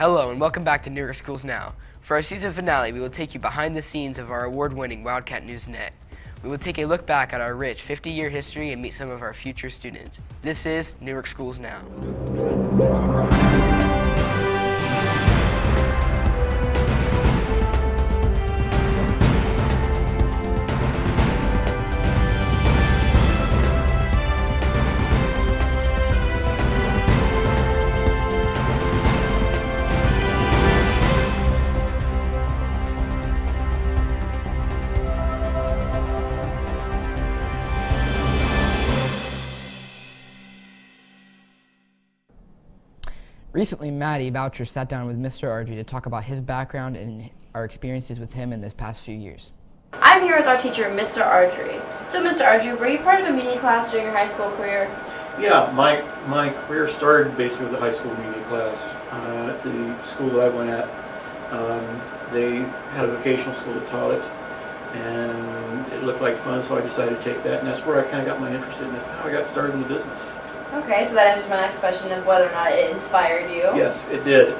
Hello and welcome back to Newark Schools Now. For our season finale, we will take you behind the scenes of our award-winning Wildcat News.net. We will take a look back at our rich 50-year history and meet some of our future students. This is Newark Schools Now. Recently, Maddie Boucher sat down with Mr. Ardrey to talk about his background and our experiences with him in this past few years. I'm here with our teacher, Mr. Ardrey. So, Mr. Ardrey, were you part of a mini class during your high school career? Yeah, my career started basically with a high school mini class at the school that I went at. They had a vocational school that taught it, and it looked like fun, so I decided to take that, and that's where I kind of got my interest in this. How I got started in the business. Okay, so that answers my next question of whether or not it inspired you. Yes, it did.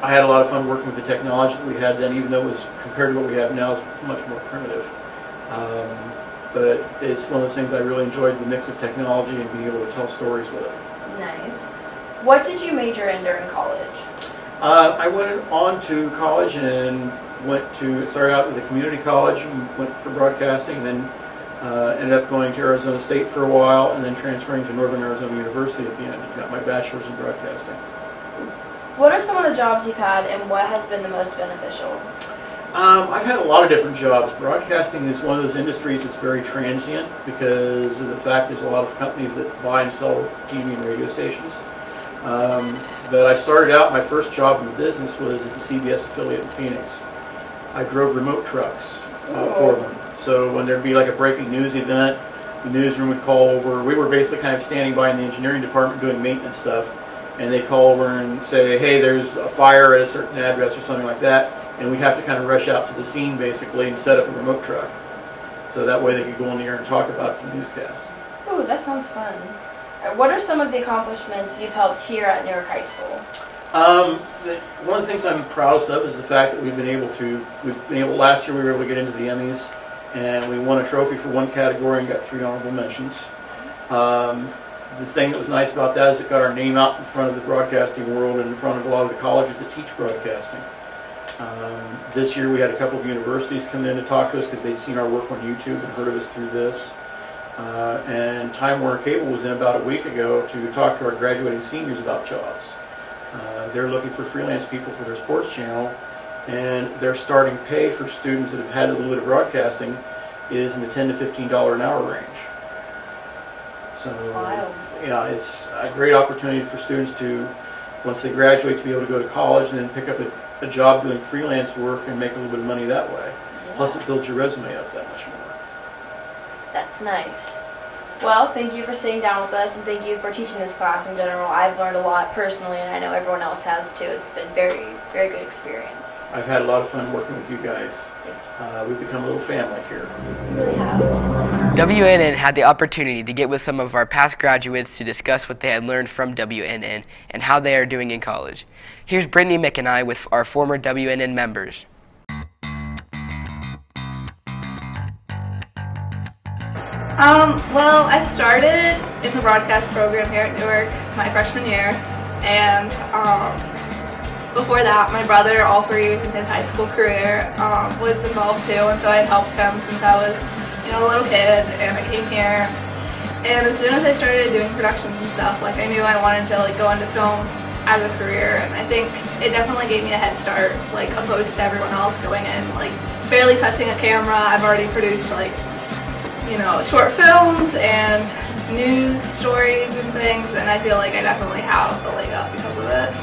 I had a lot of fun working with the technology that we had then, even though it was, compared to what we have now, is much more primitive. But it's one of those things I really enjoyed, the mix of technology and being able to tell stories with it. Nice. What did you major in during college? I went on to college and started out with a community college and went for broadcasting, and then ended up going to Arizona State for a while, and then transferring to Northern Arizona University at the end and got my bachelor's in broadcasting. What are some of the jobs you've had, and what has been the most beneficial? I've had a lot of different jobs. Broadcasting is one of those industries that's very transient because of the fact there's a lot of companies that buy and sell TV and radio stations. But I started out, my first job in the business was at the CBS affiliate in Phoenix. I drove remote trucks for them. So when there'd be like a breaking news event, the newsroom would call over. We were basically kind of standing by in the engineering department doing maintenance stuff, and they'd call over and say, hey, there's a fire at a certain address or something like that, and we'd have to kind of rush out to the scene basically and set up a remote truck. So that way they could go on the air and talk about it for the newscast. Ooh, that sounds fun. What are some of the accomplishments you've helped here at Newark High School? One of the things I'm proudest of is the fact that we've been able, last year we were able to get into the Emmys, and we won a trophy for one category and got 3 honorable mentions. The thing that was nice about that is it got our name out in front of the broadcasting world and in front of a lot of the colleges that teach broadcasting. This year we had a couple of universities come in to talk to us because they'd seen our work on YouTube and heard of us through this. And Time Warner Cable was in about a week ago to talk to our graduating seniors about jobs. They're looking for freelance people for their sports channel, and their starting pay for students that have had a little bit of broadcasting is in the $10 to $15 an hour range. So, yeah, it's a great opportunity for students to, once they graduate, to be able to go to college and then pick up a job doing freelance work and make a little bit of money that way. Yeah. Plus, it builds your resume up that much more. That's nice. Well, thank you for sitting down with us, and thank you for teaching this class in general. I've learned a lot personally, and I know everyone else has too. It's been very, very good experience. I've had a lot of fun working with you guys. We've become a little family here. We really have. WNN had the opportunity to get with some of our past graduates to discuss what they had learned from WNN and how they are doing in college. Here's Brittany Mick and I with our former WNN members. Well, I started in the broadcast program here at Newark my freshman year, and before that, my brother, all 3 years in his high school career, was involved too, and so I had helped him since I was, a little kid, and I came here. And as soon as I started doing productions and stuff, I knew I wanted to go into film as a career, and I think it definitely gave me a head start, opposed to everyone else going in, barely touching a camera. I've already produced short films and news stories and things, and I feel like I definitely have the leg up because of it.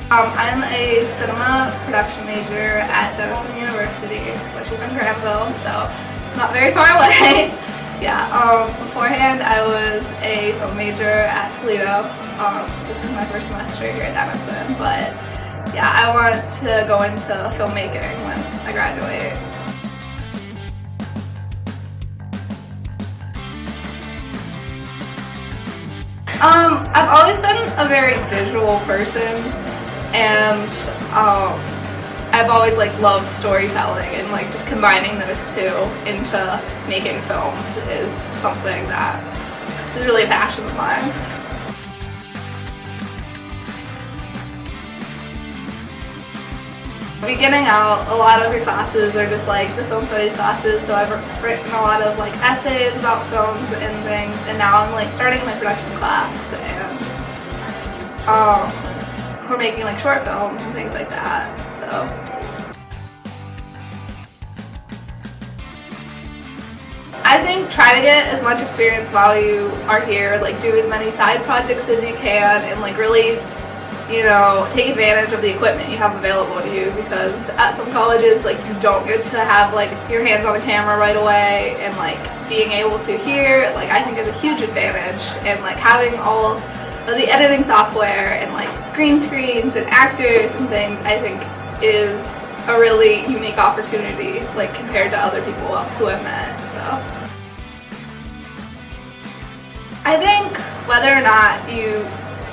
I'm a cinema production major at Denison University, which is in Granville, so not very far away. Yeah, beforehand I was a film major at Toledo. This is my first semester here at Denison, but yeah, I want to go into filmmaking when I graduate. I've always been a very visual person, and I've always loved storytelling, and just combining those two into making films is something that is really a passion of mine. Beginning out, a lot of your classes are just the film studies classes, so I've written a lot of essays about films and things, and now I'm starting my production class, and we're making short films and things like that, so. I think try to get as much experience while you are here, do as many side projects as you can, and really, take advantage of the equipment you have available to you, because at some colleges, you don't get to have your hands on a camera right away, and being able to here, I think is a huge advantage, and having all of the editing software and green screens and actors and things, I think is a really unique opportunity compared to other people who I've met, so. I think whether or not you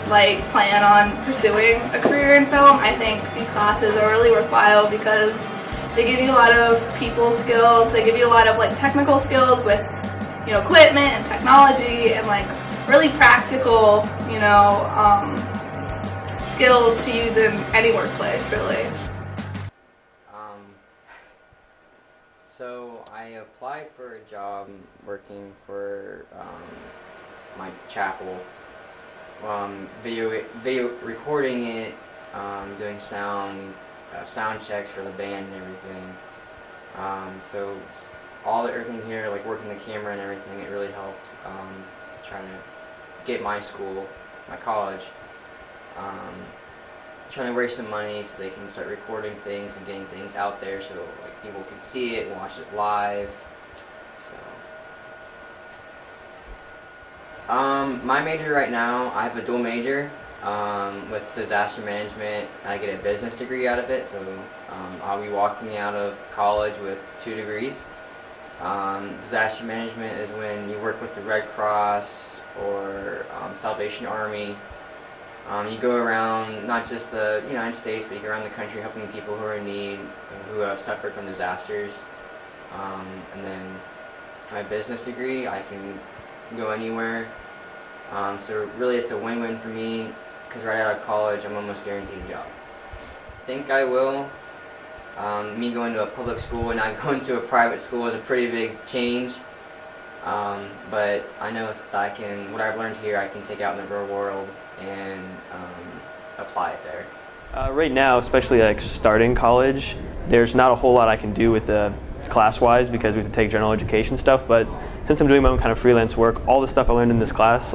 plan on pursuing a career in film, I think these classes are really worthwhile because they give you a lot of people skills, they give you a lot of technical skills with equipment and technology, and really practical skills to use in any workplace, really. So I applied for a job working for my chapel. Video recording it, doing sound checks for the band and everything. So everything here, working the camera and everything, it really helped trying to get my college, trying to raise some money so they can start recording things and getting things out there so people can see it and watch it live. So. My major right now, I have a dual major with disaster management. I get a business degree out of it, so I'll be walking out of college with 2 degrees. Disaster management is when you work with the Red Cross or Salvation Army. You go around not just the United States, but you go around the country helping people who are in need, who have suffered from disasters. And then my business degree, I can go anywhere. So really it's a win-win for me, because right out of college I'm almost guaranteed a job. I think I will. Me going to a public school and not going to a private school is a pretty big change. But I know if what I've learned here, I can take out in the real world and apply it there. Right now, especially starting college, there's not a whole lot I can do with the class-wise because we have to take general education stuff, but since I'm doing my own kind of freelance work, all the stuff I learned in this class,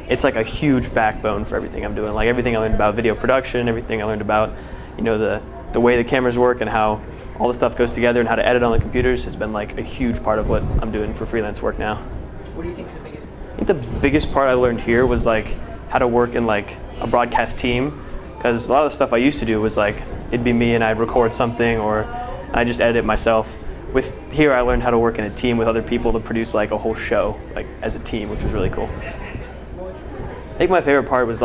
it's a huge backbone for everything I'm doing. Everything I learned about video production, everything I learned about, the way the cameras work and how all the stuff goes together and how to edit on the computers has been a huge part of what I'm doing for freelance work now. What do you think is the biggest? I think the biggest part I learned here was how to work in a broadcast team, because a lot of the stuff I used to do was it'd be me and I'd record something or I just edit it myself. With here, I learned how to work in a team with other people to produce a whole show as a team, which was really cool. I think my favorite part was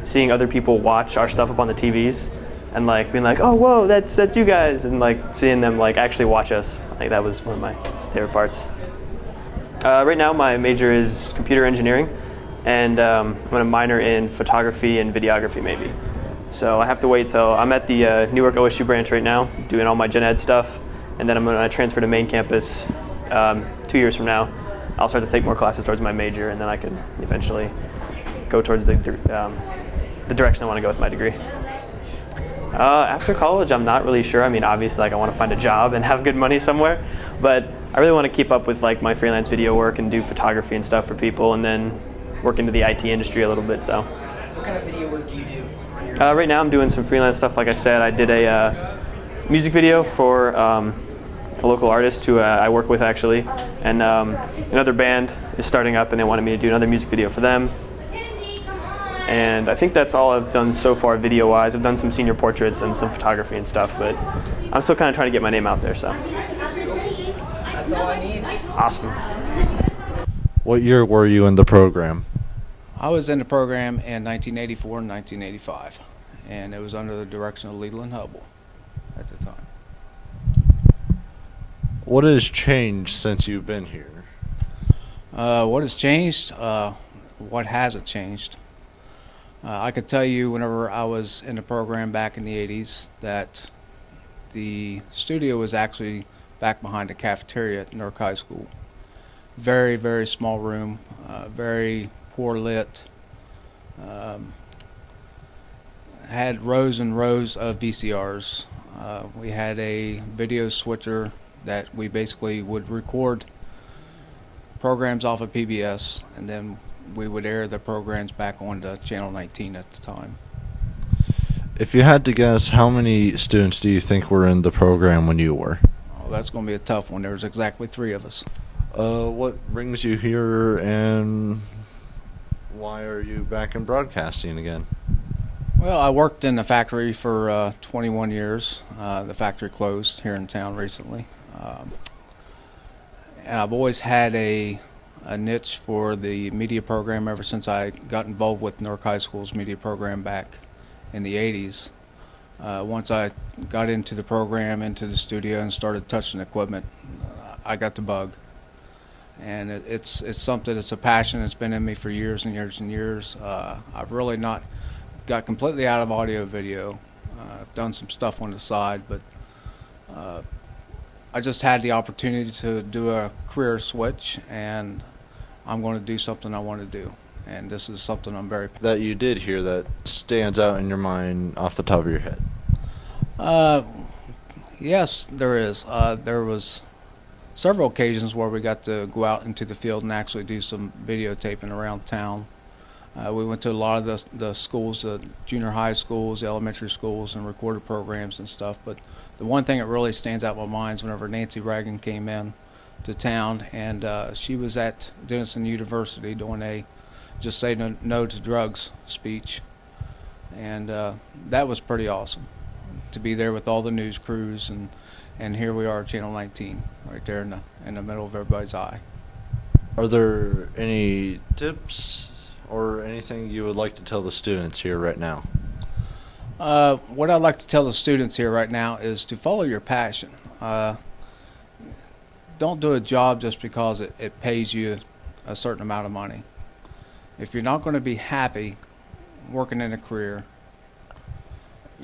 seeing other people watch our stuff up on the TVs and being oh whoa, that's you guys, and seeing them actually watch us. That was one of my favorite parts. Right now, my major is computer engineering, and I'm going to minor in photography and videography maybe. So I have to wait till I'm at the Newark OSU branch right now, doing all my gen ed stuff. And then I'm going to transfer to main campus 2 years from now. I'll start to take more classes towards my major, and then I can eventually go towards the direction I want to go with my degree. After college, I'm not really sure. Obviously, I want to find a job and have good money somewhere, but I really want to keep up with my freelance video work and do photography and stuff for people, and then work into the IT industry a little bit. So. What kind of video work do you do? Right now, I'm doing some freelance stuff. Like I said, I did a music video for a local artist who I work with actually, and another band is starting up and they wanted me to do another music video for them. And I think that's all I've done so far video-wise. I've done some senior portraits and some photography and stuff, but I'm still kind of trying to get my name out there, so. That's all I need. Awesome. What year were you in the program? I was in the program in 1984 and 1985, and it was under the direction of Leland Hubble at the time. What has changed since you've been here? What has changed? What hasn't changed? I could tell you whenever I was in the program back in the 80s that the studio was actually back behind the cafeteria at Newark High School. Very, very small room, very poor lit. Had rows and rows of VCRs. We had a video switcher that we basically would record programs off of PBS, and then we would air the programs back onto Channel 19 at the time. If you had to guess, how many students do you think were in the program when you were? Oh, that's going to be a tough one. There was exactly 3 of us. What brings you here, and why are you back in broadcasting again? Well, I worked in the factory for 21 years. The factory closed here in town recently. And I've always had a niche for the media program ever since I got involved with Newark High School's media program back in the 80s. Once I got into the program, into the studio, and started touching equipment, I got the bug. And it's something that's a passion that's been in me for years and years and years. I've really not got completely out of audio video. I've done some stuff on the side, but I just had the opportunity to do a career switch, and I'm going to do something I want to do. And this is something I'm very That you did here that stands out in your mind off the top of your head? Yes, there is. There was several occasions where we got to go out into the field and actually do some videotaping around town. We went to a lot of the schools, the junior high schools, the elementary schools, and recorded programs and stuff. But the one thing that really stands out in my mind is whenever Nancy Reagan came in to town, and she was at Denison University doing a "Just Say No to Drugs" speech. And that was pretty awesome to be there with all the news crews, and here we are at Channel 19, right there in the middle of everybody's eye. Are there any tips or anything you would like to tell the students here right now? What I'd like to tell the students here right now is to follow your passion. Don't do a job just because it pays you a certain amount of money. If you're not going to be happy working in a career,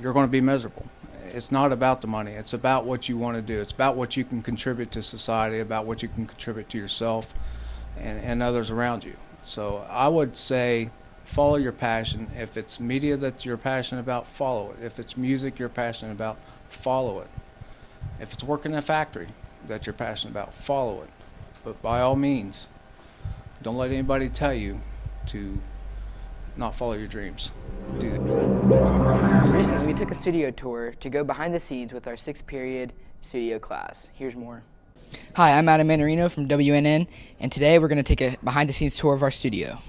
you're going to be miserable. It's not about the money. It's about what you want to do. It's about what you can contribute to society, about what you can contribute to yourself and others around you. So I would say follow your passion. If it's media that you're passionate about, follow it. If it's music you're passionate about, follow it. If it's working in a factory that you're passionate about, follow it. But by all means, don't let anybody tell you to not follow your dreams. Do that. Recently, we took a studio tour to go behind the scenes with our 6th period studio class. Here's more. Hi, I'm Adam Manarino from WNN, and today we're going to take a behind-the-scenes tour of our studio.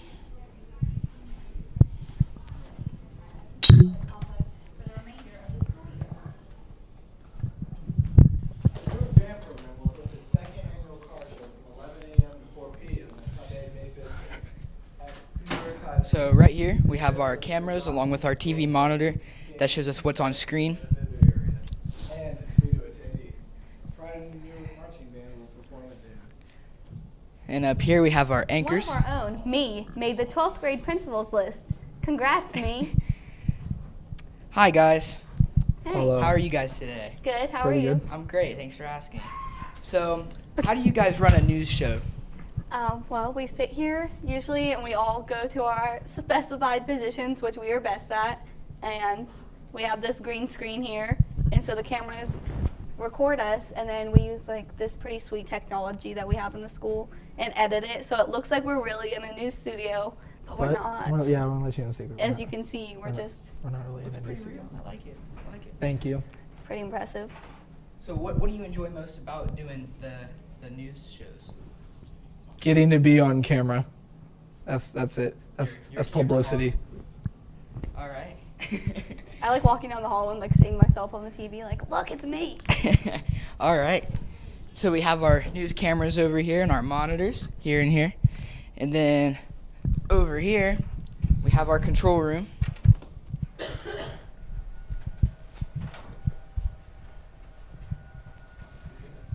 So right here, we have our cameras along with our TV monitor that shows us what's on screen. And up here we have our anchors. One of our own, me, made the 12th grade principals list. Congrats, me. Hi guys. Hey. Hello. How are you guys today? Good, how Pretty are you? good. I'm great, thanks for asking. So, how do you guys run a news show? Well, we sit here usually and we all go to our specified positions, which we are best at. And we have this green screen here. And so the cameras record us, and then we use like this pretty sweet technology that we have in the school and edit it so it looks like we're really in a news studio, but we're not. We're going to let you in a secret. As you can see, we're not really in a news studio. I like it. I like it. Thank you. it's pretty impressive. So, what do you enjoy most about doing the news shows? Getting to be on camera. That's it. That's You're publicity. All right. I like walking down the hall and like seeing myself on the TV, like, look, it's me. All right. So we have our news cameras over here and our monitors here and here. And then over here, we have our control room.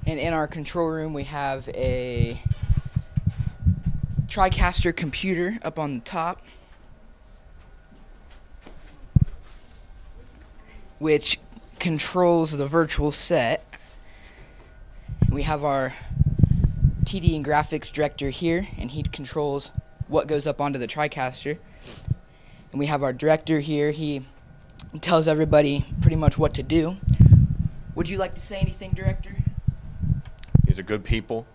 And in our control room, we have a TriCaster computer up on the top, which controls the virtual set. We have our TD and graphics director here, and he controls what goes up onto the TriCaster. And we have our director here. He tells everybody pretty much what to do. Would you like to say anything, director? These are good people,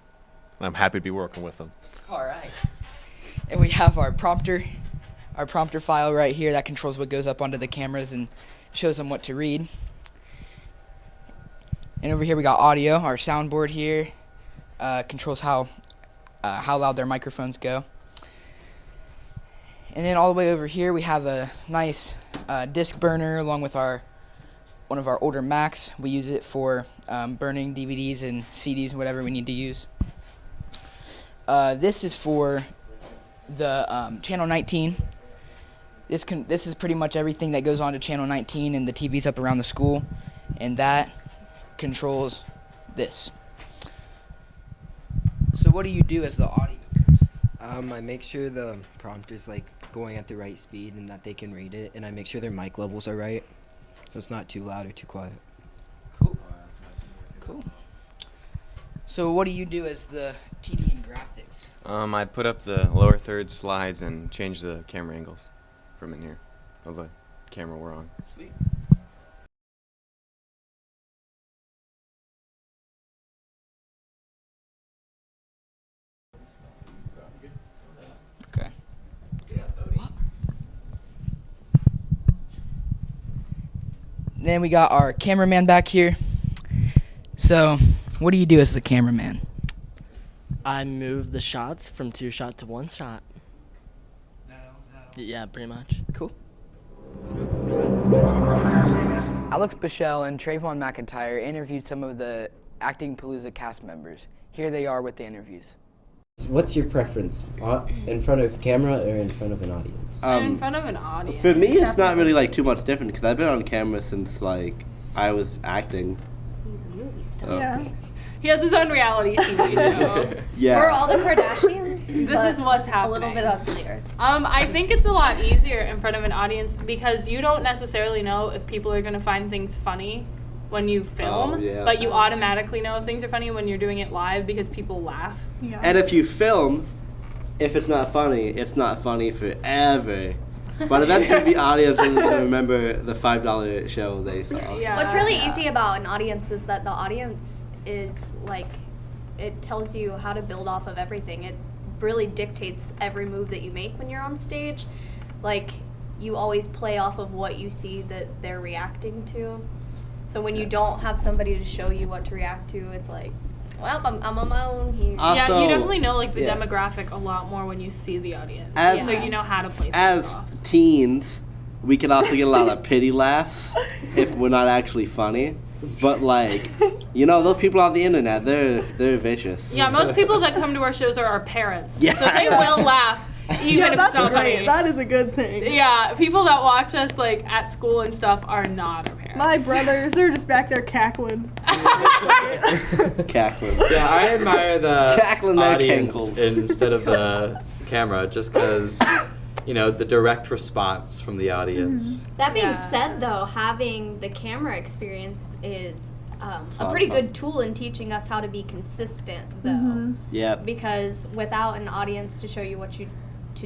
and I'm happy to be working with them. All right. And we have our prompter file right here that controls what goes up onto the cameras and shows them what to read. And over here we got audio. Our soundboard here controls how loud their microphones go. And then all the way over here we have a nice disc burner along with one of our older Macs. We use it for burning DVDs and CDs and whatever we need to use. This is for the Channel 19. This is pretty much everything that goes on to Channel 19 and the TVs up around the school, and that controls this. So what do you do as the audio? I make sure the prompter's like going at the right speed and that they can read it, and I make sure their mic levels are right, so it's not too loud or too quiet. Cool. So what do you do as the TD and graphics? I put up the lower third slides and change the camera angles from in here of the camera we're on. Sweet. Okay. Then we got our cameraman back here. So, what do you do as the cameraman? I move the shots from 2 shot to 1 shot. Yeah, pretty much. Cool. Alex Bichelle and Trayvon McIntyre interviewed some of the Acting Palooza cast members. Here they are with the interviews. What's your preference? In front of camera or in front of an audience? In front of an audience. For me, it's not really like too much different because I've been on camera since like I was acting. He's a movie star. Yeah. He has his own reality TV show. Yeah. We're all the Kardashians. This is what's happening. A little bit unclear. I think it's a lot easier in front of an audience because you don't necessarily know if people are going to find things funny when you film, but you automatically know if things are funny when you're doing it live because people laugh. Yes. And if you film, if it's not funny forever. But eventually the audience will remember the $5 show they saw. Yeah. What's really easy about an audience is that the audience is like, it tells you how to build off of everything. It really dictates every move that you make when you're on stage. Like, you always play off of what you see that they're reacting to. So when you don't have somebody to show you what to react to, it's like, well, I'm on my own here. Also, yeah, you definitely know like the demographic a lot more when you see the audience. So you know how to play things off. As teens, we can also get a lot of pity laughs if we're not actually funny. But like, you know, those people on the internet, they're vicious. Yeah, most people that come to our shows are our parents. Yeah. So they will laugh even if it's not funny. That is a good thing. Yeah, people that watch us like at school and stuff are not our parents. My brothers, they're just back there cackling. Cackling. Yeah, I admire the cackling audience instead of the camera just because, you know, the direct response from the audience. That being said, though, having the camera experience is a pretty good tool in teaching us how to be consistent, though. Yeah. Because without an audience to show you what to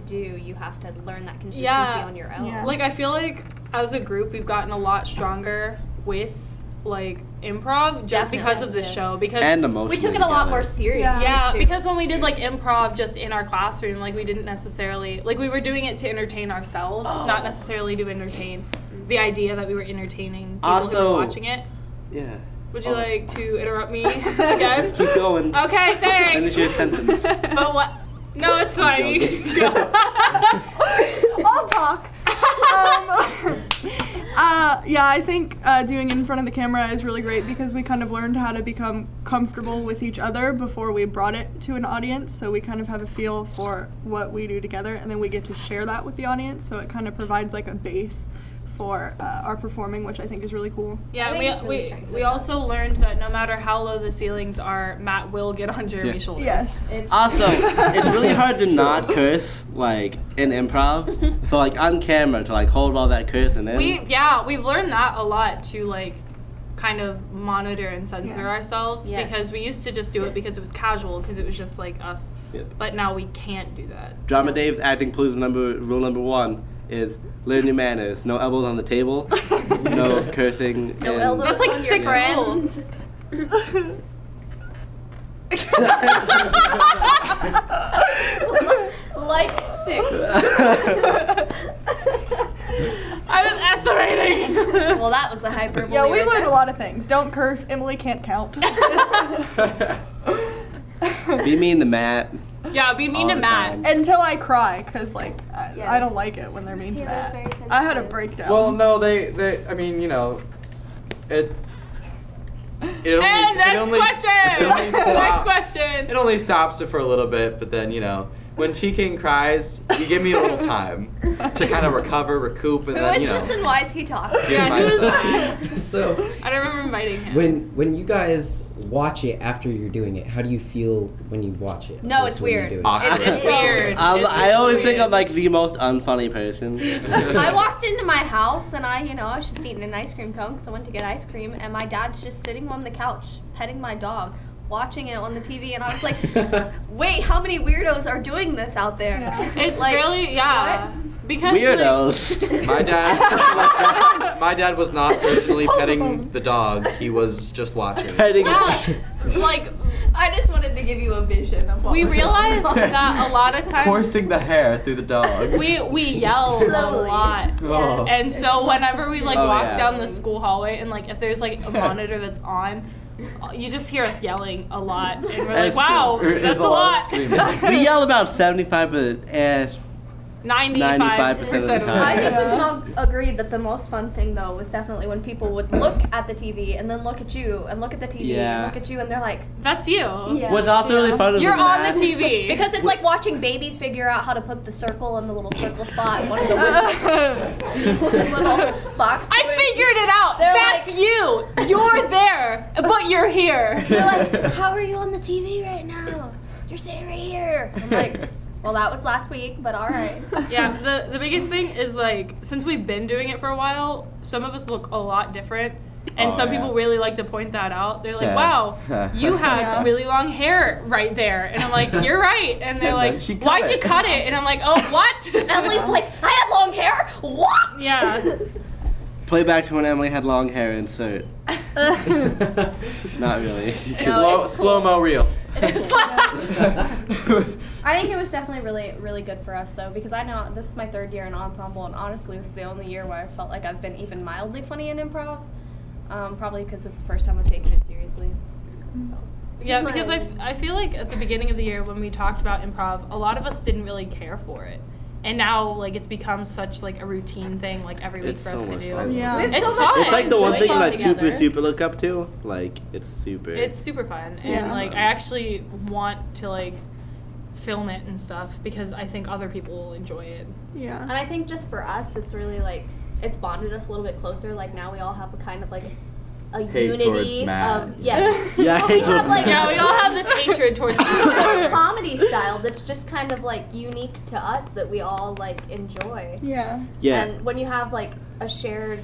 do, you have to learn that consistency on your own. Yeah. Like, I feel like as a group, we've gotten a lot stronger with like improv just because of this show, because we took it a lot more seriously. Yeah, because when we did like improv just in our classroom, like we didn't necessarily like we were doing it to entertain ourselves, not necessarily to entertain the idea that we were entertaining people who were watching it. Yeah. Would you like to interrupt me again? Keep going. Okay, thanks. Finish your sentence. But what? No, it's fine. I'll talk. Yeah, I think doing it in front of the camera is really great because we kind of learned how to become comfortable with each other before we brought it to an audience. So we kind of have a feel for what we do together, and then we get to share that with the audience. So it kind of provides like a base for our performing, which I think is really cool. Yeah, we also learned that no matter how low the ceilings are, Matt will get on Jeremy's shoulders. Yes. Also, it's really hard to not curse like in improv. So like on camera to like hold all that cursing in. We've learned that a lot to like kind of monitor and censor ourselves because we used to just do it because it was casual because it was just like us. Yep. But now we can't do that. Drama Dave's acting rule number 1 is learn your manners. No elbows on the table. No cursing. No elbows. That's like on 6 rules. Like 6. I was estimating. Well, that was a hyperbole. Yeah, we right learned there. a lot of things. Don't curse. Emily can't count. Be mean to Matt. Yeah, be mean All to the Matt. time. Until I cry, because like I don't like it when they're mean to Matt. I had a breakdown. Well, no, they. I mean, you know, it. It only, And next it only, question! It only stops, Next question! It only stops it for a little bit, but then, you know, when T King cries, you give me a little time to kind of recover, recoup, and Who then, is you know. Justin? Why is he talking? Give Yeah, who is myself. that? So I don't remember inviting him. when you guys watch it after you're doing it, how do you feel when you watch it? No, versus it's when you weird. do it? It's weird. I always think I'm like the most unfunny person. I walked into my house and I was just eating an ice cream cone because I went to get ice cream, and my dad's just sitting on the couch petting my dog, watching it on the TV, and I was like, wait, how many weirdos are doing this out there? It's like, really, what? because Weirdos. My dad was not personally petting the dog. He was just watching. Petting. like, I just wanted to give you a vision of what we was realized going on. that a lot of times Coursing the hair through the dog. we yell a Slowly. lot. Oh. And so whenever we like Oh, walk yeah. down the school hallway and like if there's like a monitor that's on, you just hear us yelling a lot, and we're like, That's wow, true. that's a lot. We yell about 75%. 95% of the of the time. I think we can all agree that the most fun thing though was definitely when people would look at the TV and then look at you and look at the TV and Yeah. look at you and they're like, That's you. Yeah. What's also really fun is You're with on Matt. the TV. because it's like watching babies figure out how to put the circle in the little circle spot in one of the little box. I figured it out. They're That's like- you. You're there, but you're here. They're like, how are you on the TV right now? You're sitting right here. I'm like, well, that was last week, but all right. Yeah, the biggest thing is like since we've been doing it for a while, some of us look a lot different. And Oh, some yeah. people really like to point that out. They're like, Yeah. wow, you had really long hair right there. And I'm like, you're right. And they're And like, then she cut why'd you it." cut it? And I'm like, oh, what? Emily's like, I had long hair? What? Yeah. Play back to when Emily had long hair, insert. Not really. Slow-mo reel. I think it was definitely really, really good for us though, because I know this is my 3rd year in ensemble, and honestly, this is the only year where I felt like I've been even mildly funny in improv. Probably because it's the first time I've taken it seriously. So. Yeah, because I feel like at the beginning of the year when we talked about improv, a lot of us didn't really care for it. And now, like, it's become such, like, a routine thing, like, every week It's for so us to much do. fun. Yeah. It's fun. It's like the one thing Enjoy I it together. super look up to. Like, it's super. It's super fun. And, Yeah. like, I actually want to, like, film it and stuff because I think other people will enjoy it. Yeah. And I think just for us, it's really like, it's bonded us a little bit closer. Like now we all have a kind of like a Hate unity towards Matt. of, yeah. Yeah, Well, we hate have towards like Yeah, we all have this hatred towards a comedy style that's just kind of like unique to us that we all like enjoy. Yeah. Yeah. And when you have like a shared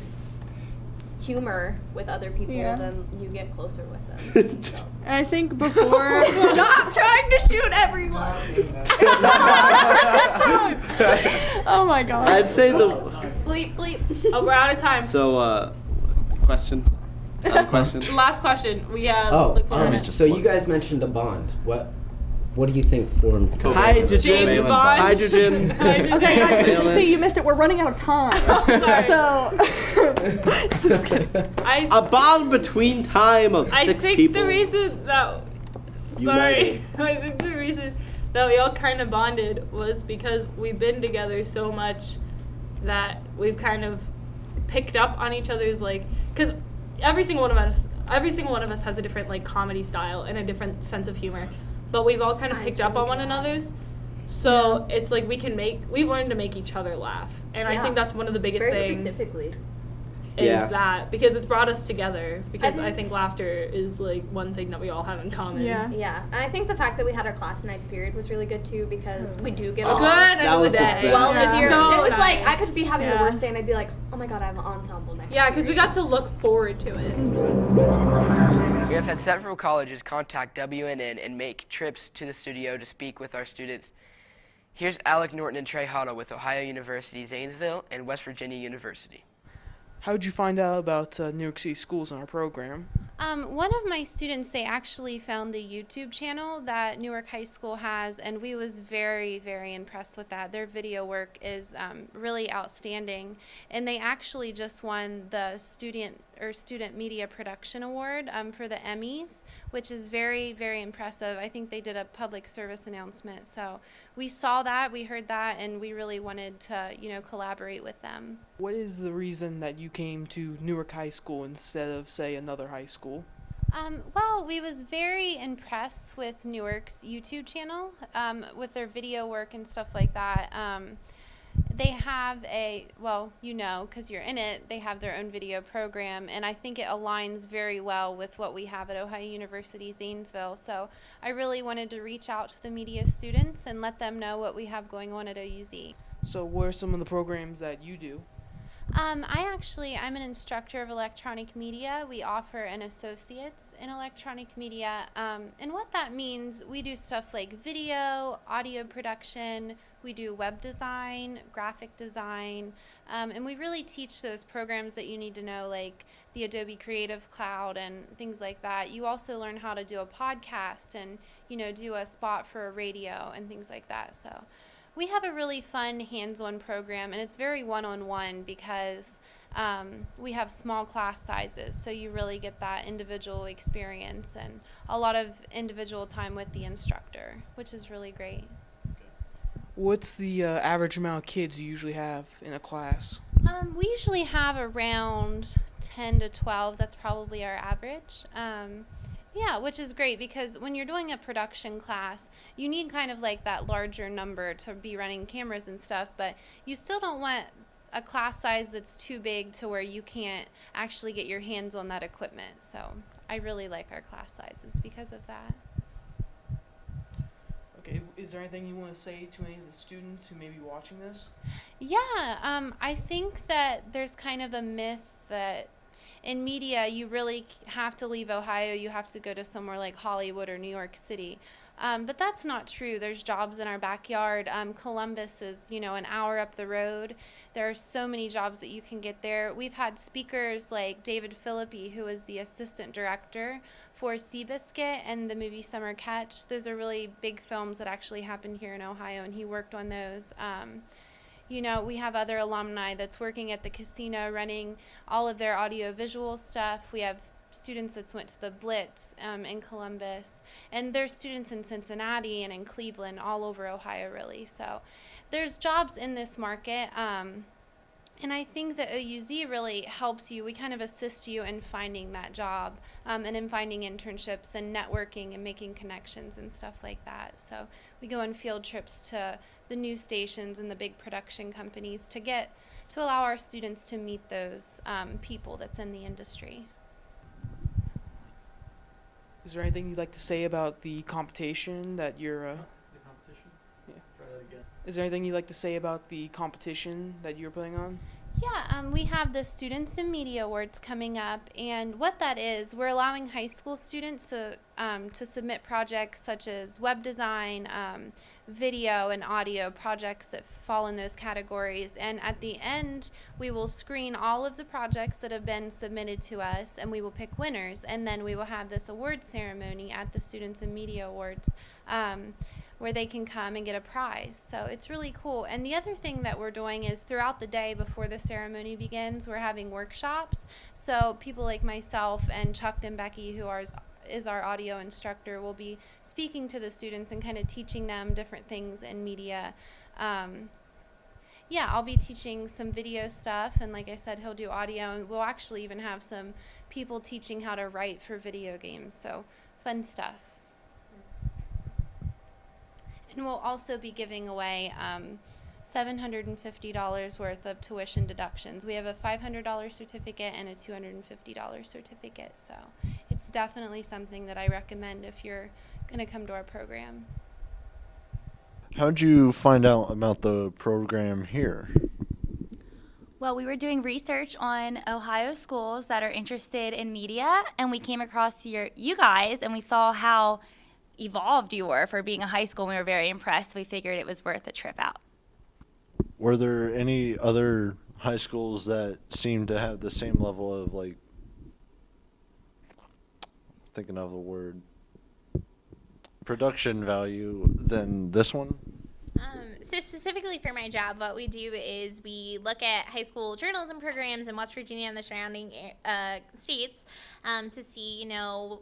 humor with other people, Yeah. then you get closer with them. So. I think before. Stop trying to shoot everyone. Oh my god. I'd say the. Bleep bleep. Oh, we're out of time. So, question? Question? Last question. We have Oh, like 4 minutes. so you guys mentioned a bond. What do you think formed? Hydrogen. James Bond. Hydrogen. Hydrogen. Okay, guys, Valent. see, you missed it. We're running out of time. So, just kidding. A bond between time of I 6 think people. the reason that sorry, I think the reason that we all kind of bonded was because we've been together so much that we've kind of picked up on each other's, like, because every single one of us has a different, like, comedy style and a different sense of humor, but we've all kind of picked up on one another's. So it's like we've learned to make each other laugh, and I think that's one of the biggest Very things. specifically. Is that because it's brought us together, because I think laughter is like one thing that we all have in common. Yeah, and I think the fact that we had our class ninth period was really good too, because we do get Good end of the day. Well, this year So it was like I nice. could be having the worst day and I'd be like, oh my god, I have an ensemble next. Yeah, because we got to look forward to it. We have had several colleges contact WNN and make trips to the studio to speak with our students. Here's Alec Norton and Trey Hoddle with Ohio University Zanesville and West Virginia University. How did you find out about Newark City Schools in our program? One of my students, they actually found the YouTube channel that Newark High School has, and we was very, very impressed with that. Their video work is really outstanding, and they actually just won the Student Media Production Award for the Emmys, which is very, very impressive. I think they did a public service announcement, so we saw that, we heard that, and we really wanted to, collaborate with them. What is the reason that you came to Newark High School instead of, say, another high school? Well, we was very impressed with Newark's YouTube channel, with their video work and stuff like that. They have because you're in it, they have their own video program, and I think it aligns very well with what we have at Ohio University Zanesville. So I really wanted to reach out to the media students and let them know what we have going on at OUZ. So what are some of the programs that you do? I'm an instructor of electronic media. We offer an associate's in electronic media. And what that means, we do stuff like video, audio production, we do web design, graphic design, and we really teach those programs that you need to know, like the Adobe Creative Cloud and things like that. You also learn how to do a podcast and, do a spot for a radio and things like that. So we have a really fun hands-on program, and it's very one-on-one because we have small class sizes, so you really get that individual experience and a lot of individual time with the instructor, which is really great. What's the average amount of kids you usually have in a class? We usually have around 10 to 12. That's probably our average. Yeah, which is great because when you're doing a production class, you need kind of like that larger number to be running cameras and stuff, but you still don't want a class size that's too big to where you can't actually get your hands on that equipment. So I really like our class sizes because of that. Okay, is there anything you want to say to any of the students who may be watching this? Yeah, I think that there's kind of a myth that in media, you really have to leave Ohio. You have to go to somewhere like Hollywood or New York City. But that's not true. There's jobs in our backyard. Columbus is, an hour up the road. There are so many jobs that you can get there. We've had speakers like David Philippi, who is the assistant director for Seabiscuit and the movie Summer Catch. Those are really big films that actually happened here in Ohio, and he worked on those. We have other alumni that's working at the casino running all of their audio-visual stuff. We have students that went to the Blitz in Columbus, and there's students in Cincinnati and in Cleveland, all over Ohio, really. So there's jobs in this market, and I think that OUZ really helps you. We kind of assist you in finding that job and in finding internships and networking and making connections and stuff like that. So we go on field trips to the news stations and the big production companies to allow our students to meet those people that's in the industry. Is there anything you'd like to say about the competition that you're... The competition? Yeah. Try that again. Is there anything you'd like to say about the competition that you're putting on? Yeah, we have the Students in Media Awards coming up, and what that is, we're allowing high school students to submit projects such as web design, video and audio projects that fall in those categories, and at the end we will screen all of the projects that have been submitted to us, and we will pick winners, and then we will have this award ceremony at the Students in Media Awards where they can come and get a prize. So it's really cool. And the other thing that we're doing is throughout the day before the ceremony begins, we're having workshops. So people like myself and Chuck and Becky, who is our audio instructor, will be speaking to the students and kind of teaching them different things in media. yeah, I'll be teaching some video stuff, and like I said, he'll do audio, and we'll actually even have some people teaching how to write for video games, so fun stuff. And we'll also be giving away $750 worth of tuition deductions. We have a $500 certificate and a $250 certificate, so it's definitely something that I recommend if you're going to come to our program. How'd you find out about the program here? Well, we were doing research on Ohio schools that are interested in media, and we came across you guys, and we saw how evolved you were for being a high school, and we were very impressed. We figured it was worth a trip out. Were there any other high schools that seemed to have the same level of, like, thinking of a word, production value than this one? So specifically for my job, what we do is we look at high school journalism programs in West Virginia and the surrounding states to see,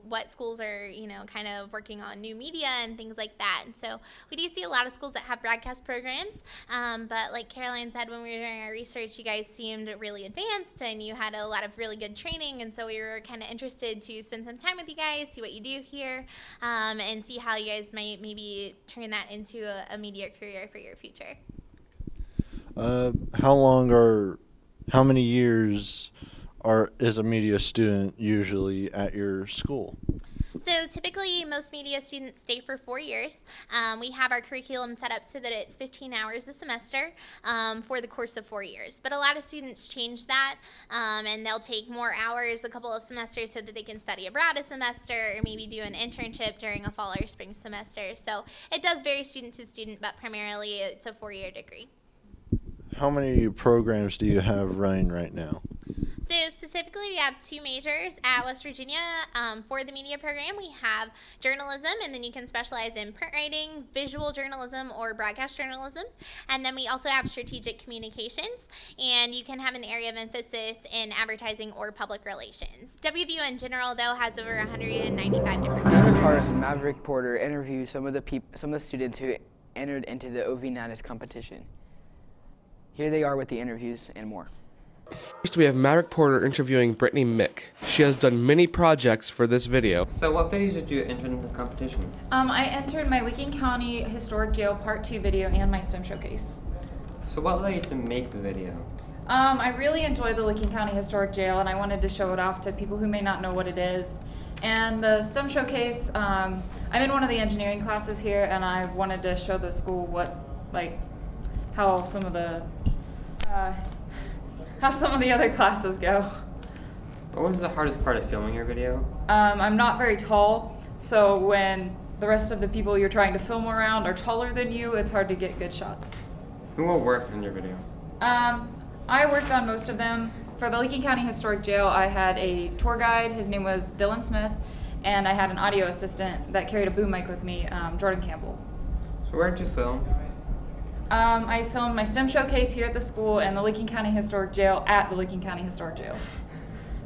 what schools are, kind of working on new media and things like that. And so we do see a lot of schools that have broadcast programs, but like Caroline said, when we were doing our research, you guys seemed really advanced and you had a lot of really good training, and so we were kind of interested to spend some time with you guys, see what you do here, and see how you guys might maybe turn that into a media career for your future. How many years is a media student usually at your school? So typically most media students stay for 4 years. We have our curriculum set up so that it's 15 hours a semester for the course of 4 years. But a lot of students change that and they'll take more hours a couple of semesters so that they can study abroad a semester or maybe do an internship during a fall or spring semester. So it does vary student to student, but primarily it's a 4-year degree. How many programs do you have running right now? So specifically, we have 2 majors at West Virginia for the media program. We have journalism, and then you can specialize in print writing, visual journalism, or broadcast journalism. And then we also have strategic communications, and you can have an area of emphasis in advertising or public relations. WVU in general, though, has over 195 different Damon Charles and Maverick Porter interviewed some of the students who entered into the OV Natus competition. Here they are with the interviews and more. First, we have Maverick Porter interviewing Brittany Mick. She has done many projects for this video. So what videos did you enter in the competition? I entered my Licking County Historic Jail Part 2 video and my STEM showcase. So what led you to make the video? I really enjoyed the Licking County Historic Jail, and I wanted to show it off to people who may not know what it is. And the STEM showcase, I'm in one of the engineering classes here, and I wanted to show the school how some of the other classes go. What was the hardest part of filming your video? I'm not very tall, so when the rest of the people you're trying to film around are taller than you, it's hard to get good shots. Who all worked on your video? I worked on most of them. For the Licking County Historic Jail, I had a tour guide. His name was Dylan Smith, and I had an audio assistant that carried a boom mic with me, Jordan Campbell. So where did you film? I filmed my STEM showcase here at the school and the Licking County Historic Jail at the Licking County Historic Jail.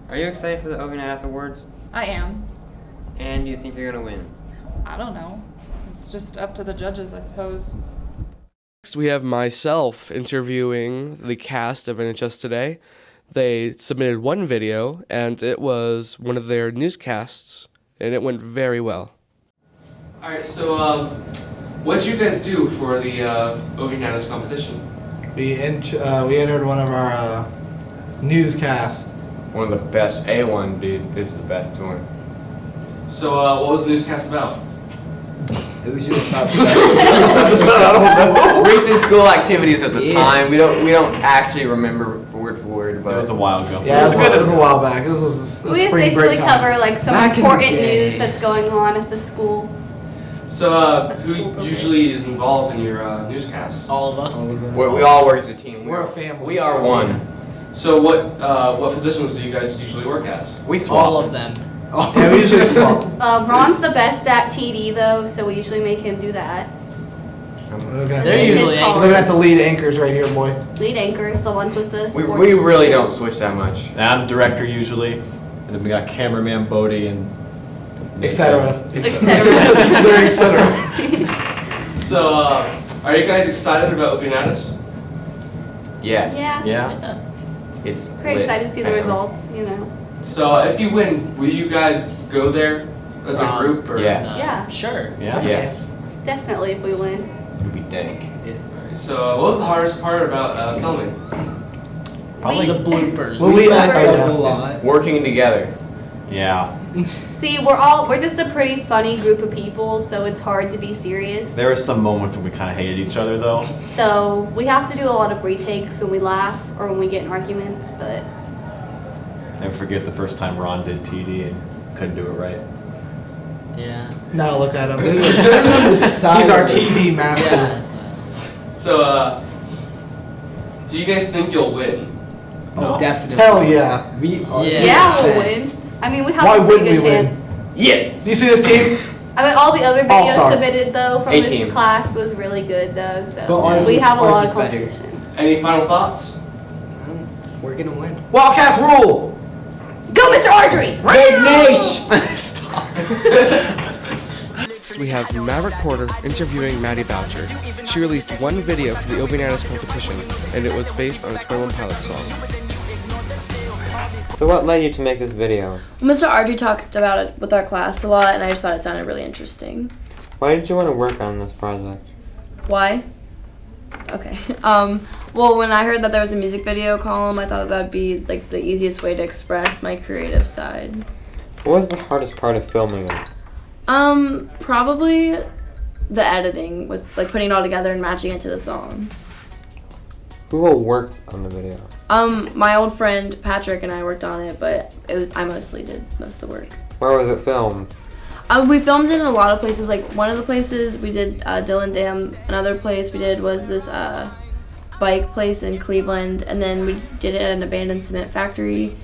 Are you excited for the OV Natus Awards? I am. And do you think you're going to win? I don't know. It's just up to the judges, I suppose. Next, we have myself interviewing the cast of NHS Today. They submitted one video, and it was one of their newscasts, and it went very well. All right, so what did you guys do for the OV Natus competition? We entered one of our newscasts. One of the best. A1, dude. This is the best one. So what was the newscast about? It was just about I don't know. Recent school activities at the time. We don't actually remember word for word, but it was a while ago. Yeah, it was a while back. This was We just basically cover some important news that's going on at the school. So who usually is involved in your newscasts? All of us. We all work as a team. We're a family. We are one. So what positions do you guys usually work as? We swap. All of them. Yeah, we usually swap. Ron's the best at TD though, so we usually make him do that. They're usually We're looking at the lead anchors right here, boy. Lead anchors, the ones with the sports. We really don't switch that much. I'm director usually, and then we got cameraman Bodie and etc. So are you guys excited about OV Natus? Yes. Yeah. It's Pretty lit. excited to see the results, you know. So if you win, will you guys go there as a group? Or? Yes. Yeah. Sure. Yeah. Yes. Definitely if we win. It'll be dank. So what was the hardest part about filming? Probably the bloopers. Well, we laughed a lot. Working together. Yeah. See, we're just a pretty funny group of people, so it's hard to be serious. There were some moments when we kind of hated each other, though. So we have to do a lot of retakes when we laugh or when we get in arguments, but Never forget the first time Ron did TD and couldn't do it right. Yeah. Now look at him. He's our TV master. Yeah. So do you guys think you'll win? Oh, definitely. Hell yeah. yeah, we'll win. I mean, we have Why a pretty wouldn't good we win? chance. Yeah. Do you see this team? I mean, all the other videos All-star. submitted though from A-team. this class was really good though, so But ours we was- have a ours lot was of better. competition. Any final thoughts? We're gonna win. Wildcats rule. Go, Mr. Ardrey! Red Stop. Next, we have Maverick Porter interviewing Maddie Boucher. She released one video for the Obinanas competition, and it was based on a 21 Pilots song. So what led you to make this video? Mr. Ardrey talked about it with our class a lot, and I just thought it sounded really interesting. Why did you want to work on this project? Why? Okay. Well, when I heard that there was a music video column, I thought that would be like the easiest way to express my creative side. What was the hardest part of filming it? Probably the editing, with like putting it all together and matching it to the song. Who all worked on the video? My old friend Patrick and I worked on it, but I mostly did most of the work. Where was it filmed? We filmed it in a lot of places. Like one of the places we did Dillon Dam. Another place we did was this bike place in Cleveland, and then we did it at an abandoned cement factory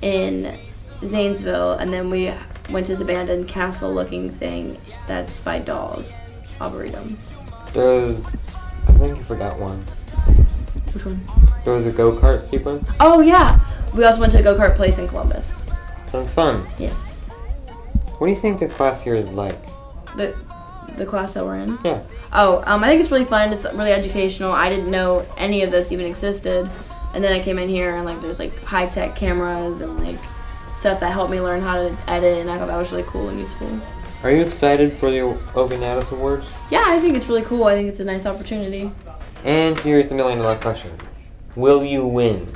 in Zanesville, and then we went to this abandoned castle-looking thing that's by dolls, Arboretum. I think you forgot one. Which one? There was a go-kart sequence. Oh yeah, we also went to a go-kart place in Columbus. Sounds fun. Yes. What do you think the class here is like? The class that we're in? Yeah. Oh, I think it's really fun. It's really educational. I didn't know any of this even existed. And then I came in here and like there's like high-tech cameras and like stuff that helped me learn how to edit, and I thought that was really cool and useful. Are you excited for the Obinanas Awards? Yeah, I think it's really cool. I think it's a nice opportunity. And here's the $1,000,000 question. Will you win?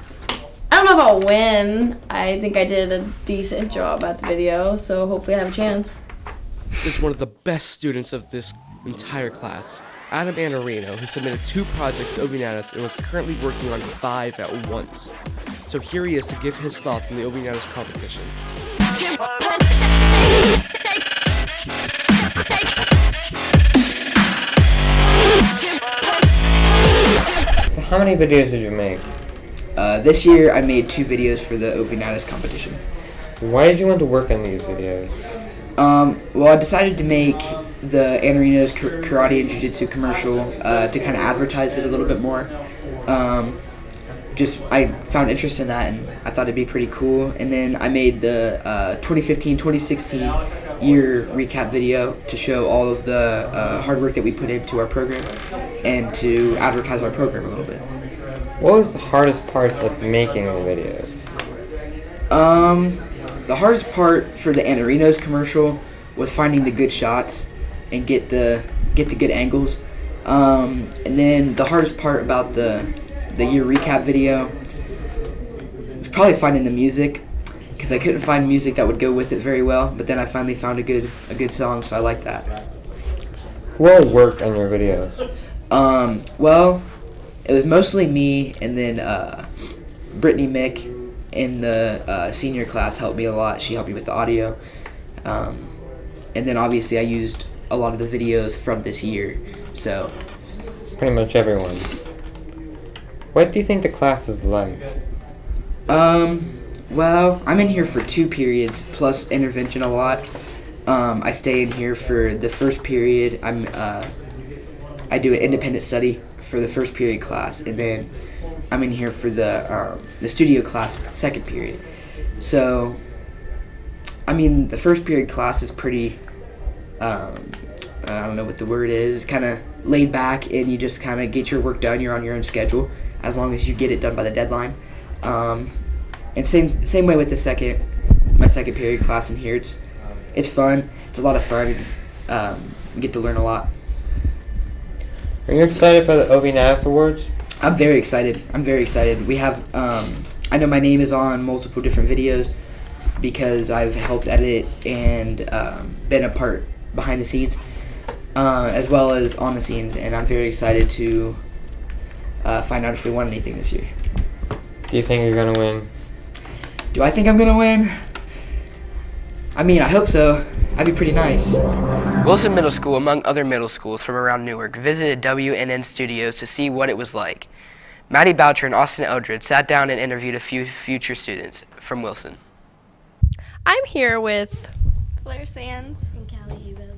I don't know if I'll win. I think I did a decent job at the video, so hopefully I have a chance. This is one of the best students of this entire class, Adam Anarino, who submitted 2 projects to Obinanas and was currently working on 5 at once. So here he is to give his thoughts on the Obinanas competition. So how many videos did you make? This year I made 2 videos for the Obinanas competition. Why did you want to work on these videos? Well, I decided to make the Anarino's Karate and Jiu-Jitsu commercial to kind of advertise it a little bit more. I found interest in that, and I thought it'd be pretty cool. And then I made the 2015-2016 year recap video to show all of the hard work that we put into our program and to advertise our program a little bit. What was the hardest parts of making the videos? The hardest part for the Anarino's commercial was finding the good shots and get the good angles. And then the hardest part about the year recap video was probably finding the music, because I couldn't find music that would go with it very well. But then I finally found a good song, so I like that. Who all worked on your videos? Well, it was mostly me, and then Brittany Mick in the senior class helped me a lot. She helped me with the audio. And then obviously I used a lot of the videos from this year, so. Pretty much everyone. What do you think the class is like? Well, I'm in here for 2 periods plus intervention a lot. I stay in here for the first period. I do an independent study for the first period class, and then I'm in here for the studio class second period. So, I mean, the first period class is pretty, I don't know what the word is, it's kind of laid back, and you just kind of get your work done. You're on your own schedule. as long as you get it done by the deadline. And same way with my second period class in here. It's fun. It's a lot of fun. We get to learn a lot. Are you excited for the OVNAS Awards? I'm very excited. We have, I know my name is on multiple different videos because I've helped edit and been a part behind the scenes, as well as on the scenes, and I'm very excited to find out if we won anything this year. Do you think you're going to win? Do I think I'm going to win? I mean, I hope so. That'd be pretty nice. Wilson Middle School, among other middle schools from around Newark, visited WNN Studios to see what it was like. Maddie Boucher and Austin Eldred sat down and interviewed a few future students from Wilson. I'm here with Blair Sands and Callie Hubo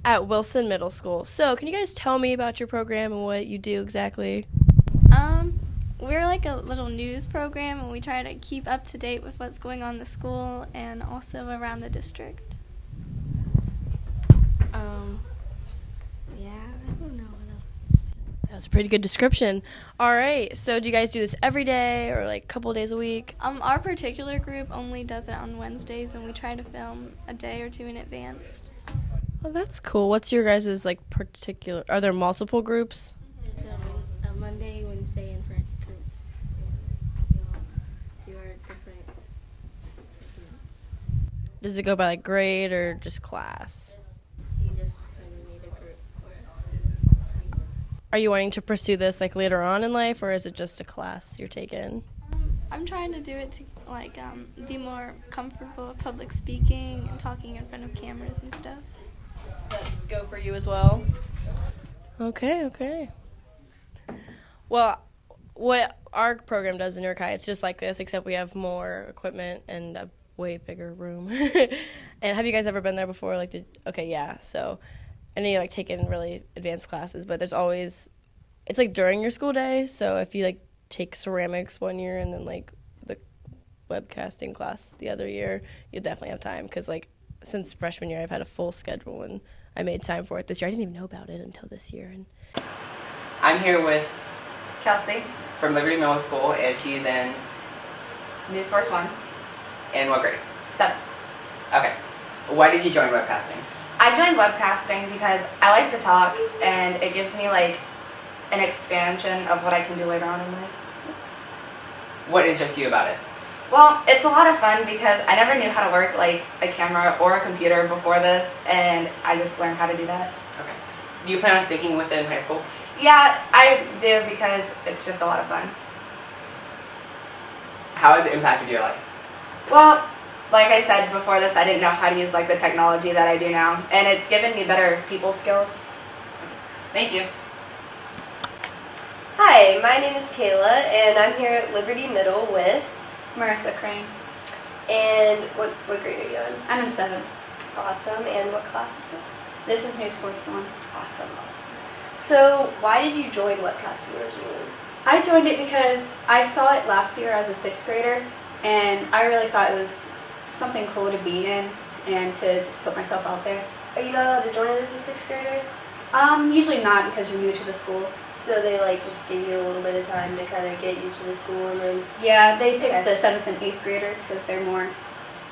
at Wilson Middle School. So, can you guys tell me about your program and what you do exactly? We're like a little news program, and we try to keep up to date with what's going on in the school and also around the district. Yeah, I don't know what else. That was a pretty good description. All right, so do you guys do this every day or like a couple days a week? Our particular group only does it on Wednesdays, and we try to film a day or two in advance. Oh, that's cool. What's your guys' like particular? Are there multiple groups? It's a Monday, Wednesday, and Friday group. We all do our different segments. Does it go by like grade or just class? You just kind of need a group for us. Are you wanting to pursue this like later on in life, or is it just a class you're taking? I'm trying to do it to be more comfortable with public speaking and talking in front of cameras and stuff. Does that go for you as well? Okay. Well, what our program does in Newark High, it's just like this, except we have more equipment and a way bigger room. And have you guys ever been there before? So I know you like taking really advanced classes, but there's always, it's like during your school day. So if you like take ceramics one year and then like the webcasting class the other year, you'll definitely have time. Because like since freshman year, I've had a full schedule and I made time for it this year. I didn't even know about it until this year. And I'm here with Kelsey from Liberty Middle School, and she's in News Force 1. in what grade? 7. Okay. Why did you join webcasting? I joined webcasting because I like to talk, and it gives me like an expansion of what I can do later on in life. What interests you about it? Well, it's a lot of fun because I never knew how to work like a camera or a computer before this, and I just learned how to do that. Okay. Do you plan on sticking with it in high school? Yeah, I do because it's just a lot of fun. How has it impacted your life? Well, like I said before this, I didn't know how to use like the technology that I do now, and it's given me better people skills. Thank you. Hi, my name is Kayla, and I'm here at Liberty Middle with Marissa Crane. And what grade are you in? I'm in 7th. Awesome. And what class is this? This is News Force 1. Awesome. So why did you join webcasting originally? I joined it because I saw it last year as a 6th grader, and I really thought it was something cool to be in and to just put myself out there. Are you not allowed to join it as a 6th grader? Usually not, because you're new to the school. So they like just give you a little bit of time to kind of get used to the school, and then... Yeah, they picked the 7th and 8th graders because they're more...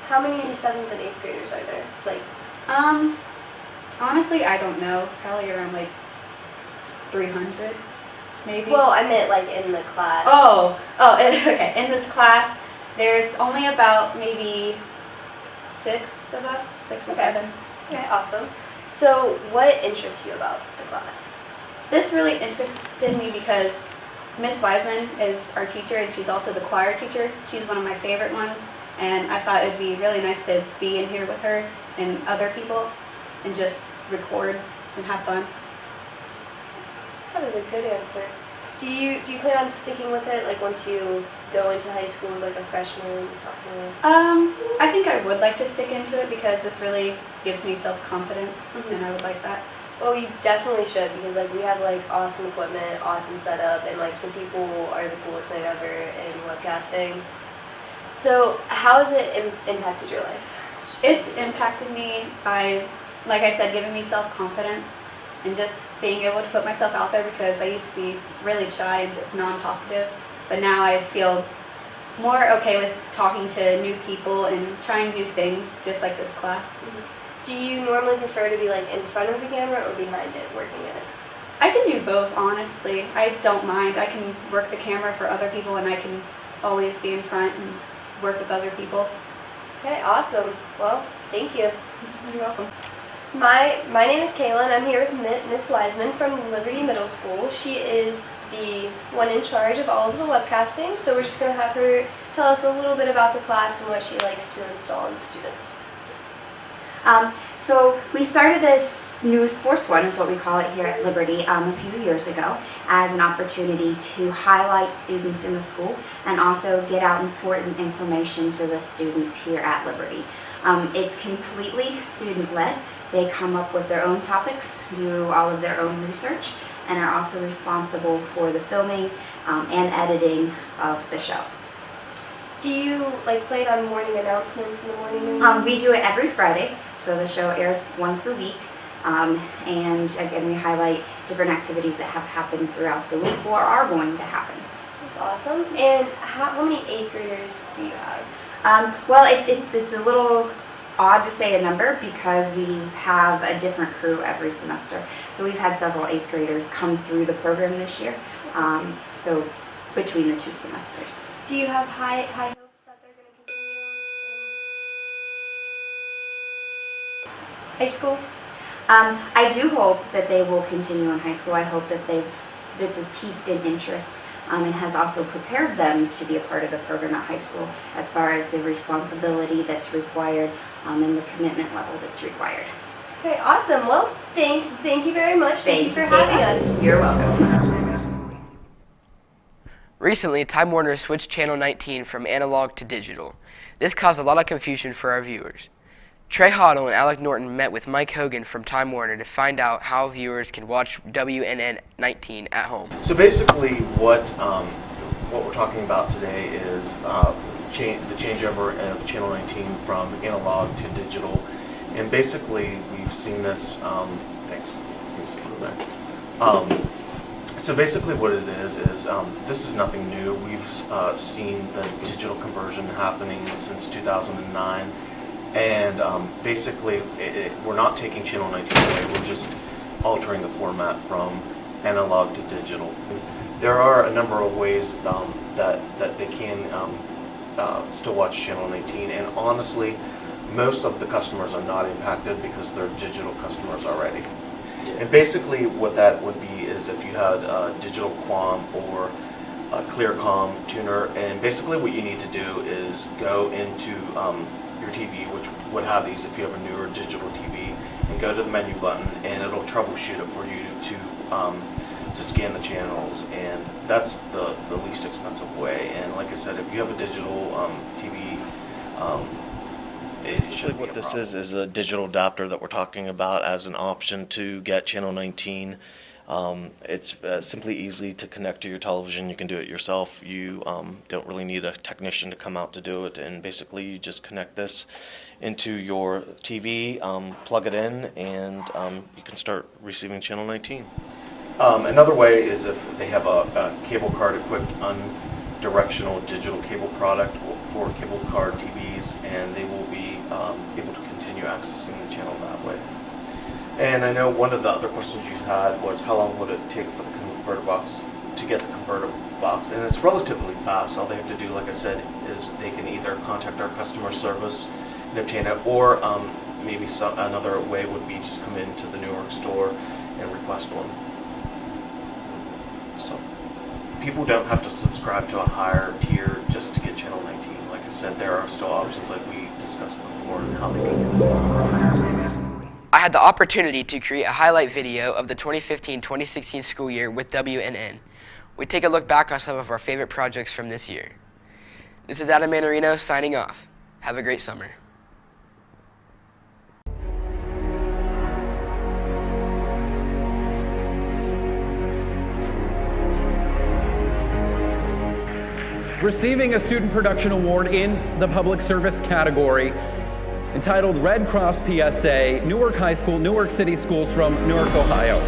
How many 7th and 8th graders are there? Like, honestly, I don't know. Probably around like 300, maybe. Well, I meant like in the class. Okay. In this class, there's only about maybe 6 of us, 6 or 7. Okay, awesome. So what interests you about the class? This really interested me because Miss Wiseman is our teacher, and she's also the choir teacher. She's one of my favorite ones, and I thought it'd be really nice to be in here with her and other people and just record and have fun. That was a good answer. Do you plan on sticking with it, like once you go into high school as like a freshman, sophomore? I think I would like to stick into it because this really gives me self-confidence, and I would like that. Well, you definitely should, because like we have like awesome equipment, awesome setup, and like the people are the coolest thing ever in webcasting. So how has it impacted your life? It's impacted me by, like I said, giving me self-confidence, and just being able to put myself out there, because I used to be really shy and just non-talkative, but now I feel more okay with talking to new people and trying new things, just like this class. Do you normally prefer to be like in front of the camera or behind it, working it? I can do both, honestly. I don't mind. I can work the camera for other people, and I can always be in front and work with other people. Okay, awesome. Well, thank you. You're welcome. My name is Kayla, and I'm here with Miss Wiseman from Liberty Middle School. She is the one in charge of all of the webcasting, so we're just going to have her tell us a little bit about the class and what she likes to install in the students. So we started this News Force 1, is what we call it here at Liberty, a few years ago, as an opportunity to highlight students in the school and also get out important information to the students here at Liberty. It's completely student-led. They come up with their own topics, do all of their own research, and are also responsible for the filming and editing of the show. Do you like play it on morning announcements in the morning? We do it every Friday, so the show airs once a week. And again, we highlight different activities that have happened throughout the week or are going to happen. That's awesome. And how many 8th graders do you have? Well, it's a little odd to say a number because we have a different crew every semester. So we've had several 8th graders come through the program this year. So between the 2 semesters. Do you have high hopes that they're going to continue in high school? I do hope that they will continue in high school. I hope that this has piqued an interest and has also prepared them to be a part of the program at high school as far as the responsibility that's required and the commitment level that's required. Okay, awesome. Well, thank you very much. Thank you for having us. You're welcome. Recently, Time Warner switched Channel 19 from analog to digital. This caused a lot of confusion for our viewers. Trey Hoddle and Alec Norton met with Mike Hogan from Time Warner to find out how viewers can watch WNN 19 at home. So basically what we're talking about today is the changeover of Channel 19 from analog to digital. And basically we've seen this, thanks, you just put it there. So basically what it is this is nothing new. We've seen the digital conversion happening since 2009. And basically we're not taking Channel 19 away, we're just altering the format from analog to digital. There are a number of ways that they can still watch Channel 19, and honestly most of the customers are not impacted because they're digital customers already. And basically what that would be is if you had a digital QAM or a ClearCom tuner, and basically what you need to do is go into your TV, which would have these if you have a newer digital TV, and go to the menu button and it'll troubleshoot it for you to scan the channels, and that's the least expensive way. And like I said, if you have a digital TV, basically what this is a digital adapter that we're talking about as an option to get Channel 19. It's simply easy to connect to your television. You can do it yourself. You don't really need a technician to come out to do it, and basically you just connect this into your TV, plug it in, and you can start receiving Channel 19. Another way is if they have a cable card equipped unidirectional digital cable product for cable card TVs, and they will be able to continue accessing the channel that way. And I know one of the other questions you had was how long would it take for the converter box to get the converter box, and it's relatively fast. All they have to do, like I said, is they can either contact our customer service and obtain it, or maybe another way would be just come into the Newark store and request one. So people don't have to subscribe to a higher tier just to get Channel 19. Like I said, there are still options like we discussed before and how they can get it. I had the opportunity to create a highlight video of the 2015-2016 school year with WNN. We take a look back on some of our favorite projects from this year. This is Adam Manarino signing off. Have a great summer. Receiving a Student Production Award in the Public Service category, entitled Red Cross PSA, Newark High School, Newark City Schools from Newark, Ohio.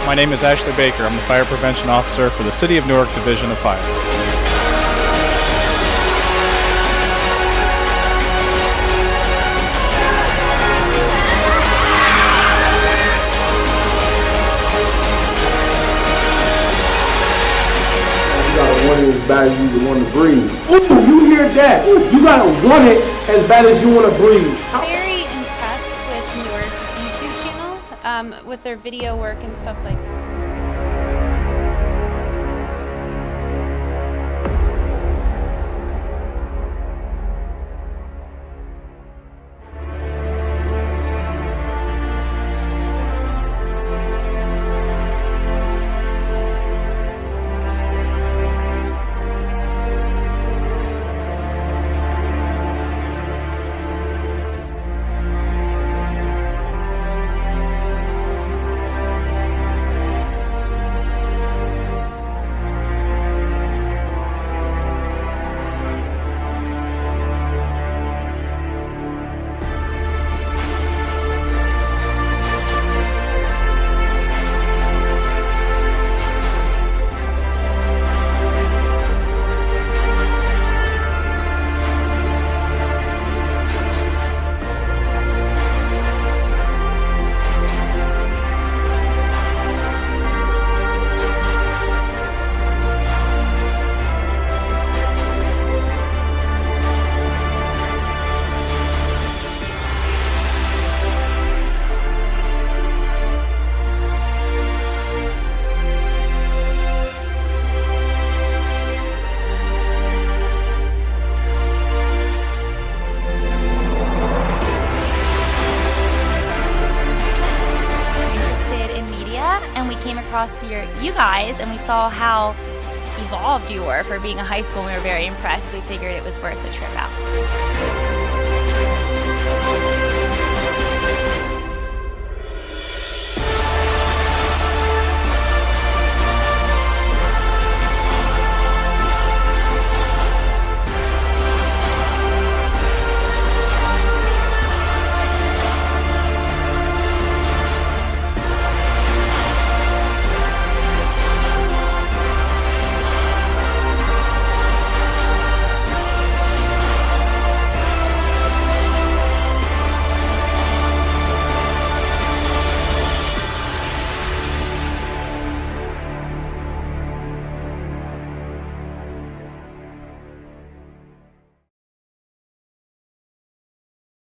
My name is Ashley Baker. I'm the Fire Prevention Officer for the City of Newark Division of Fire. You gotta want it as bad as you want to breathe. Ooh, you hear that? Ooh, you gotta want it as bad as you want to breathe. Very impressed with Newark's YouTube channel, with their video work and stuff like that. And we came across you guys, and we saw how evolved you were for being a high school, and we were very impressed. We figured it was worth the trip out.